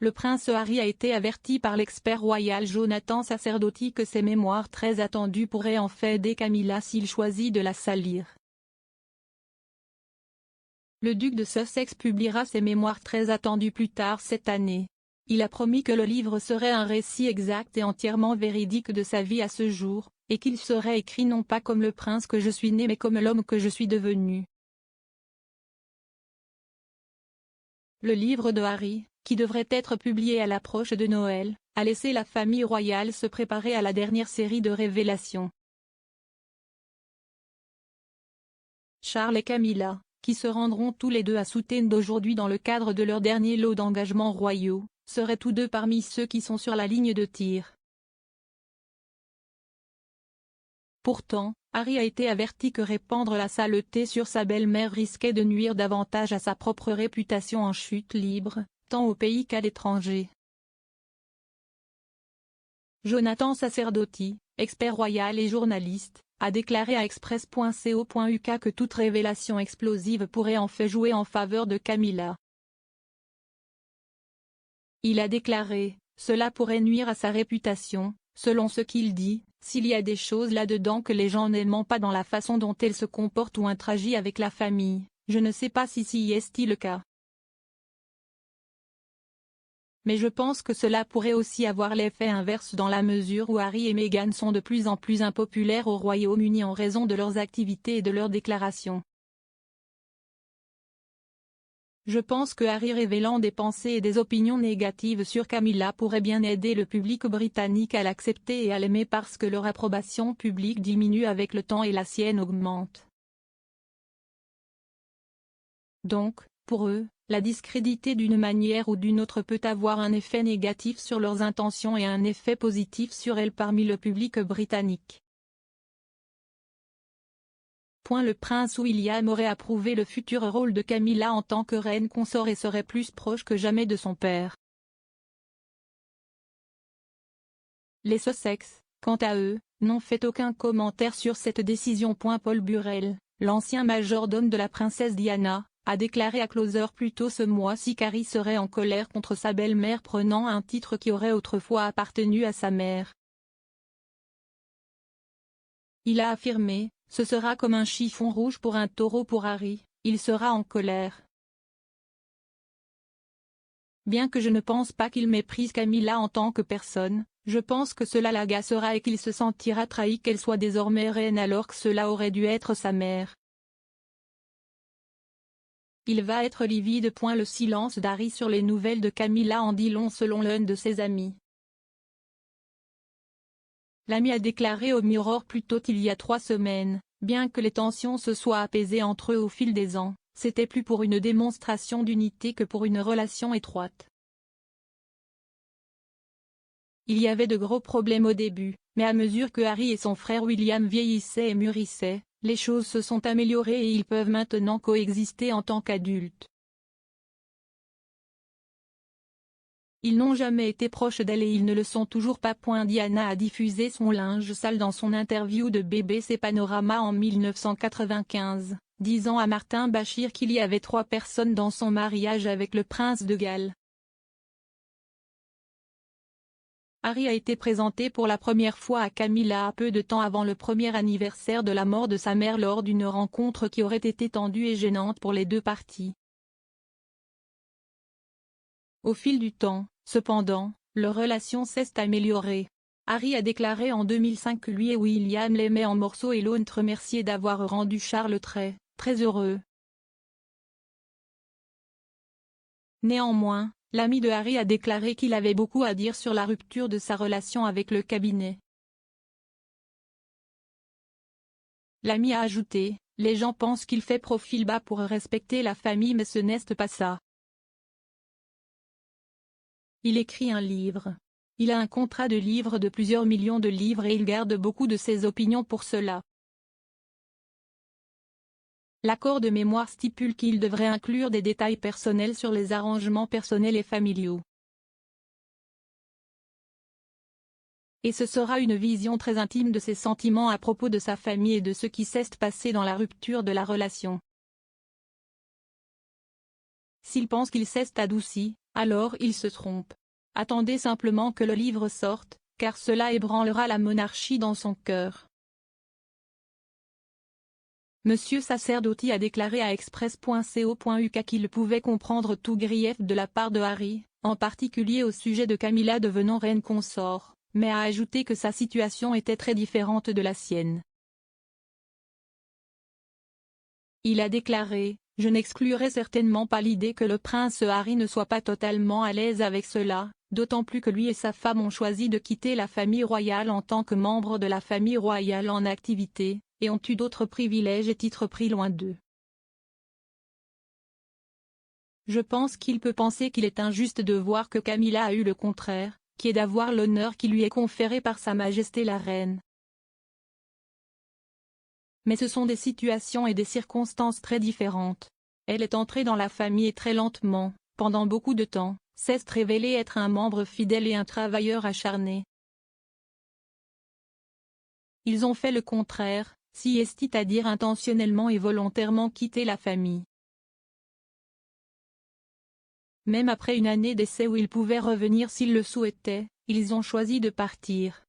Le prince Harry a été averti par l'expert royal Jonathan Sacerdotti que ses mémoires très attendues pourraient en fait aider Camilla s'il choisit de la salir. Le duc de Sussex publiera ses mémoires très attendues plus tard cette année. Il a promis que le livre serait un récit exact et entièrement véridique de sa vie à ce jour, et qu'il serait écrit non pas comme le prince que je suis né mais comme l'homme que je suis devenu. Le livre de Harry, qui devrait être publié à l'approche de Noël, a laissé la famille royale se préparer à la dernière série de révélations. Charles et Camilla, qui se rendront tous les deux à Southend aujourd'hui dans le cadre de leur dernier lot d'engagements royaux, seraient tous deux parmi ceux qui sont sur la ligne de tir. Pourtant, Harry a été averti que répandre la saleté sur sa belle-mère risquait de nuire davantage à sa propre réputation en chute libre, tant au pays qu'à l'étranger. Jonathan Sacerdotti, expert royal et journaliste, a déclaré à express.co.uk que toute révélation explosive pourrait en fait jouer en faveur de Camilla. Il a déclaré « Cela pourrait nuire à sa réputation, selon ce qu'il dit, s'il y a des choses là-dedans que les gens n'aiment pas dans la façon dont elle se comporte ou interagit avec la famille, je ne sais pas si est-il le cas. Mais je pense que cela pourrait aussi avoir l'effet inverse dans la mesure où Harry et Meghan sont de plus en plus impopulaires au Royaume-Uni en raison de leurs activités et de leurs déclarations. Je pense que Harry révélant des pensées et des opinions négatives sur Camilla pourrait bien aider le public britannique à l'accepter et à l'aimer parce que leur approbation publique diminue avec le temps et la sienne augmente. Donc, pour eux, la discréditer d'une manière ou d'une autre peut avoir un effet négatif sur leurs intentions et un effet positif sur elles parmi le public britannique. Le prince William aurait approuvé le futur rôle de Camilla en tant que reine consort et serait plus proche que jamais de son père. Les Sussex, quant à eux, n'ont fait aucun commentaire sur cette décision. Paul Burrell, l'ancien majordome de la princesse Diana, a déclaré à Closer plus tôt ce mois-ci qu'Harry serait en colère contre sa belle-mère prenant un titre qui aurait autrefois appartenu à sa mère. Il a affirmé « Ce sera comme un chiffon rouge pour un taureau pour Harry, il sera en colère. » Bien que je ne pense pas qu'il méprise Camilla en tant que personne, je pense que cela l'agacera et qu'il se sentira trahi qu'elle soit désormais reine alors que cela aurait dû être sa mère. Il va être livide. Le silence d'Harry sur les nouvelles de Camilla en dit long selon l'un de ses amis. L'ami a déclaré au Mirror plus tôt il y a 3 semaines, bien que les tensions se soient apaisées entre eux au fil des ans, c'était plus pour une démonstration d'unité que pour une relation étroite. Il y avait de gros problèmes au début, mais à mesure que Harry et son frère William vieillissaient et mûrissaient, les choses se sont améliorées et ils peuvent maintenant coexister en tant qu'adultes. Ils n'ont jamais été proches d'elle et ils ne le sont toujours pas. Diana a diffusé son linge sale dans son interview de BBC Panorama en 1995, disant à Martin Bashir qu'il y avait 3 personnes dans son mariage avec le prince de Galles. Harry a été présenté pour la première fois à Camilla peu de temps avant le premier anniversaire de la mort de sa mère lors d'une rencontre qui aurait été tendue et gênante pour les deux parties. Au fil du temps, cependant, leur relation s'est améliorée. Harry a déclaré en 2005 que lui et William l'aimaient en morceaux et l'ont remercié d'avoir rendu Charles très heureux. Néanmoins, l'ami de Harry a déclaré qu'il avait beaucoup à dire sur la rupture de sa relation avec le cabinet. L'ami a ajouté « Les gens pensent qu'il fait profil bas pour respecter la famille mais ce n'est pas ça. Il écrit un livre. Il a un contrat de livre de plusieurs millions de livres et il garde beaucoup de ses opinions pour cela. L'accord de mémoire stipule qu'il devrait inclure des détails personnels sur les arrangements personnels et familiaux. Et ce sera une vision très intime de ses sentiments à propos de sa famille et de ce qui s'est passé dans la rupture de la relation. S'il pense qu'il s'est adouci, alors il se trompe. Attendez simplement que le livre sorte, car cela ébranlera la monarchie dans son cœur. Monsieur Sacerdotti a déclaré à Express.co.uk qu'il pouvait comprendre tout grief de la part de Harry, en particulier au sujet de Camilla devenant reine consort, mais a ajouté que sa situation était très différente de la sienne. Il a déclaré: « Je n'exclurai certainement pas l'idée que le prince Harry ne soit pas totalement à l'aise avec cela, d'autant plus que lui et sa femme ont choisi de quitter la famille royale en tant que membres de la famille royale en activité, et ont eu d'autres privilèges et titres pris loin d'eux. Je pense qu'il peut penser qu'il est injuste de voir que Camilla a eu le contraire, qui est d'avoir l'honneur qui lui est conféré par Sa Majesté la Reine. Mais ce sont des situations et des circonstances très différentes. Elle est entrée dans la famille très lentement, pendant beaucoup de temps, s'est révélée être un membre fidèle et un travailleur acharné. Ils ont fait le contraire, si c'est-à-dire intentionnellement et volontairement quitter la famille. Même après une année d'essai où ils pouvaient revenir s'ils le souhaitaient, ils ont choisi de partir.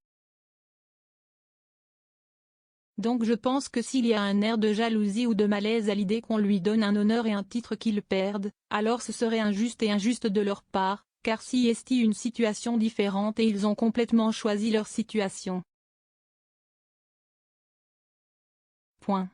Donc je pense que s'il y a un air de jalousie ou de malaise à l'idée qu'on lui donne un honneur et un titre qu'ils perdent, alors ce serait injuste de leur part, car si est une situation différente et ils ont complètement choisi leur situation. Point.